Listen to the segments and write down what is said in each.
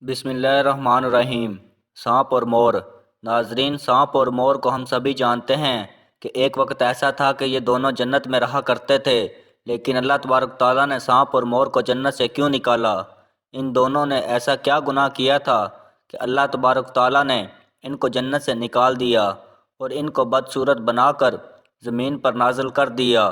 بسم اللہ الرحمن الرحیم۔ سانپ اور مور۔ ناظرین، سانپ اور مور کو ہم سبھی جانتے ہیں کہ ایک وقت ایسا تھا کہ یہ دونوں جنت میں رہا کرتے تھے، لیکن اللہ تبارک تعالیٰ نے سانپ اور مور کو جنت سے کیوں نکالا؟ ان دونوں نے ایسا کیا گناہ کیا تھا کہ اللہ تبارک تعالیٰ نے ان کو جنت سے نکال دیا اور ان کو بدصورت بنا کر زمین پر نازل کر دیا؟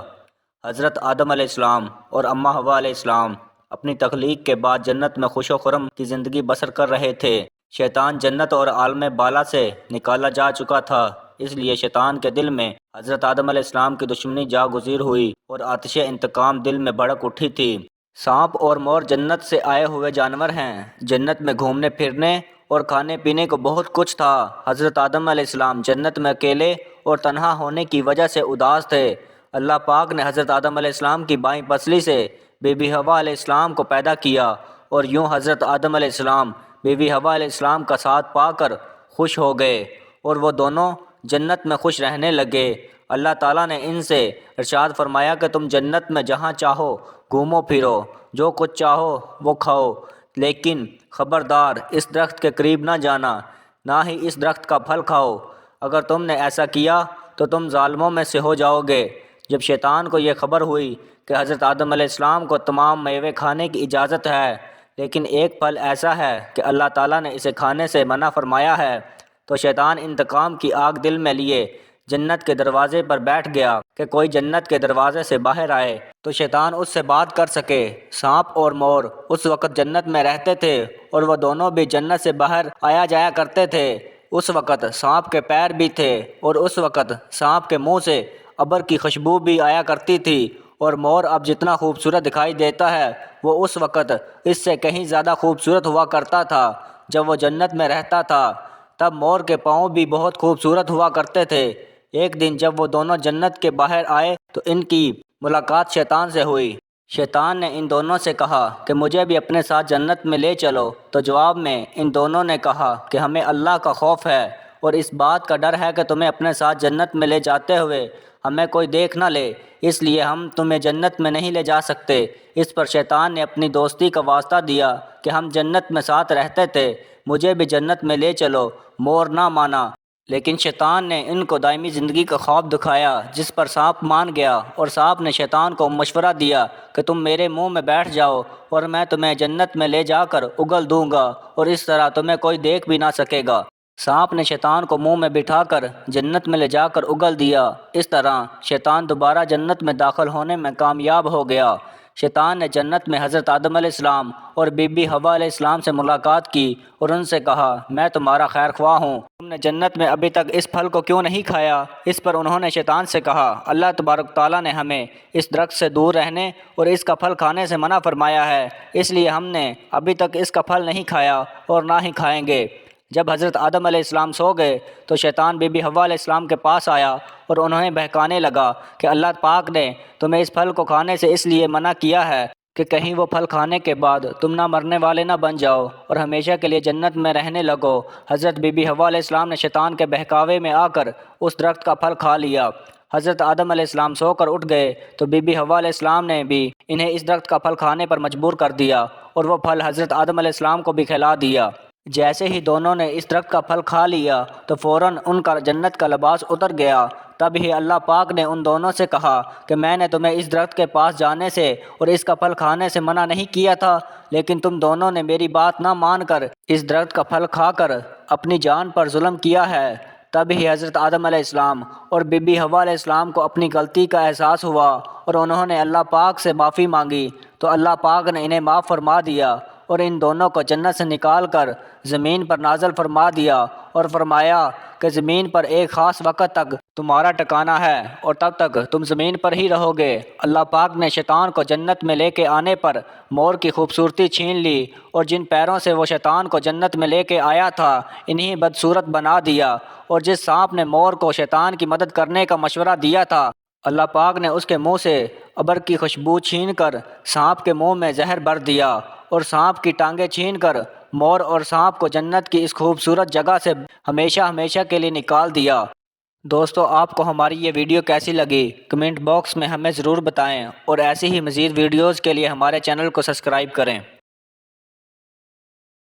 حضرت آدم علیہ السلام اور اماں حوا علیہ السلام اپنی تخلیق کے بعد جنت میں خوش و خرم کی زندگی بسر کر رہے تھے۔ شیطان جنت اور عالم بالا سے نکالا جا چکا تھا، اس لیے شیطان کے دل میں حضرت آدم علیہ السلام کی دشمنی جاگزیر ہوئی اور آتش انتقام دل میں بھڑک اٹھی تھی۔ سانپ اور مور جنت سے آئے ہوئے جانور ہیں۔ جنت میں گھومنے پھرنے اور کھانے پینے کو بہت کچھ تھا۔ حضرت آدم علیہ السلام جنت میں اکیلے اور تنہا ہونے کی وجہ سے اداس تھے۔ اللہ پاک نے حضرت آدم علیہ السلام کی بائیں پسلی سے بی بی حوا علیہ السلام کو پیدا کیا، اور یوں حضرت آدم علیہ السلام بی بی حوا علیہ السلام کا ساتھ پا کر خوش ہو گئے اور وہ دونوں جنت میں خوش رہنے لگے۔ اللہ تعالیٰ نے ان سے ارشاد فرمایا کہ تم جنت میں جہاں چاہو گھومو پھرو، جو کچھ چاہو وہ کھاؤ، لیکن خبردار اس درخت کے قریب نہ جانا، نہ ہی اس درخت کا پھل کھاؤ۔ اگر تم نے ایسا کیا تو تم ظالموں میں سے ہو جاؤ گے۔ جب شیطان کو یہ خبر ہوئی کہ حضرت آدم علیہ السلام کو تمام میوے کھانے کی اجازت ہے، لیکن ایک پھل ایسا ہے کہ اللہ تعالیٰ نے اسے کھانے سے منع فرمایا ہے، تو شیطان انتقام کی آگ دل میں لیے جنت کے دروازے پر بیٹھ گیا کہ کوئی جنت کے دروازے سے باہر آئے تو شیطان اس سے بات کر سکے۔ سانپ اور مور اس وقت جنت میں رہتے تھے اور وہ دونوں بھی جنت سے باہر آیا جایا کرتے تھے۔ اس وقت سانپ کے پیر بھی تھے اور اس وقت سانپ کے منہ سے عبر کی خوشبو بھی آیا کرتی تھی، اور مور اب جتنا خوبصورت دکھائی دیتا ہے وہ اس وقت اس سے کہیں زیادہ خوبصورت ہوا کرتا تھا۔ جب وہ جنت میں رہتا تھا تب مور کے پاؤں بھی بہت خوبصورت ہوا کرتے تھے۔ ایک دن جب وہ دونوں جنت کے باہر آئے تو ان کی ملاقات شیطان سے ہوئی۔ شیطان نے ان دونوں سے کہا کہ مجھے بھی اپنے ساتھ جنت میں لے چلو، تو جواب میں ان دونوں نے کہا کہ ہمیں اللہ کا خوف ہے اور اس بات کا ڈر ہے کہ تمہیں اپنے ساتھ جنت میں لے جاتے ہوئے ہمیں کوئی دیکھ نہ لے، اس لیے ہم تمہیں جنت میں نہیں لے جا سکتے۔ اس پر شیطان نے اپنی دوستی کا واسطہ دیا کہ ہم جنت میں ساتھ رہتے تھے، مجھے بھی جنت میں لے چلو۔ مور نہ مانا، لیکن شیطان نے ان کو دائمی زندگی کا خواب دکھایا، جس پر سانپ مان گیا، اور سانپ نے شیطان کو مشورہ دیا کہ تم میرے منہ میں بیٹھ جاؤ اور میں تمہیں جنت میں لے جا کر اگل دوں گا، اور اس طرح تمہیں کوئی دیکھ بھی نہ سکے گا۔ سانپ نے شیطان کو منہ میں بٹھا کر جنت میں لے جا کر اگل دیا۔ اس طرح شیطان دوبارہ جنت میں داخل ہونے میں کامیاب ہو گیا۔ شیطان نے جنت میں حضرت آدم علیہ السلام اور بی بی حوا علیہ السلام سے ملاقات کی اور ان سے کہا، میں تمہارا خیر خواہ ہوں، تم نے جنت میں ابھی تک اس پھل کو کیوں نہیں کھایا؟ اس پر انہوں نے شیطان سے کہا، اللہ تبارک تعالیٰ نے ہمیں اس درخت سے دور رہنے اور اس کا پھل کھانے سے منع فرمایا ہے، اس لیے ہم نے ابھی تک اس کا پھل نہیں کھایا اور نہ ہی کھائیں گے۔ جب حضرت آدم علیہ السلام سو گئے تو شیطان بی بی حوا علیہ السلام کے پاس آیا اور انہیں بہکانے لگا کہ اللہ پاک نے تمہیں اس پھل کو کھانے سے اس لیے منع کیا ہے کہ کہیں وہ پھل کھانے کے بعد تم نہ مرنے والے نہ بن جاؤ اور ہمیشہ کے لیے جنت میں رہنے لگو۔ حضرت بی بی حوا علیہ السلام نے شیطان کے بہکاوے میں آ کر اس درخت کا پھل کھا لیا۔ حضرت آدم علیہ السلام سو کر اٹھ گئے تو بی بی حوا علیہ السلام نے بھی انہیں اس درخت کا پھل کھانے پر مجبور کر دیا اور وہ پھل حضرت آدم علیہ السلام کو بھی کھلا دیا۔ جیسے ہی دونوں نے اس درخت کا پھل کھا لیا تو فوراً ان کا جنت کا لباس اتر گیا۔ تب ہی اللہ پاک نے ان دونوں سے کہا کہ میں نے تمہیں اس درخت کے پاس جانے سے اور اس کا پھل کھانے سے منع نہیں کیا تھا، لیکن تم دونوں نے میری بات نہ مان کر اس درخت کا پھل کھا کر اپنی جان پر ظلم کیا ہے۔ تب ہی حضرت آدم علیہ السلام اور بی بی حوا علیہ السلام کو اپنی غلطی کا احساس ہوا اور انہوں نے اللہ پاک سے معافی مانگی، تو اللہ پاک نے انہیں معاف فرما دیا اور ان دونوں کو جنت سے نکال کر زمین پر نازل فرما دیا اور فرمایا کہ زمین پر ایک خاص وقت تک تمہارا ٹھکانہ ہے اور تب تک تم زمین پر ہی رہو گے۔ اللہ پاک نے شیطان کو جنت میں لے کے آنے پر مور کی خوبصورتی چھین لی اور جن پیروں سے وہ شیطان کو جنت میں لے کے آیا تھا انہیں بدصورت بنا دیا، اور جس سانپ نے مور کو شیطان کی مدد کرنے کا مشورہ دیا تھا اللہ پاک نے اس کے منہ سے عبر کی خوشبو چھین کر سانپ کے منہ میں زہر بھر دیا اور سانپ کی ٹانگیں چھین کر مور اور سانپ کو جنت کی اس خوبصورت جگہ سے ہمیشہ ہمیشہ کے لیے نکال دیا۔ دوستو، آپ کو ہماری یہ ویڈیو کیسی لگی کمنٹ باکس میں ہمیں ضرور بتائیں، اور ایسی ہی مزید ویڈیوز کے لیے ہمارے چینل کو سبسکرائب کریں۔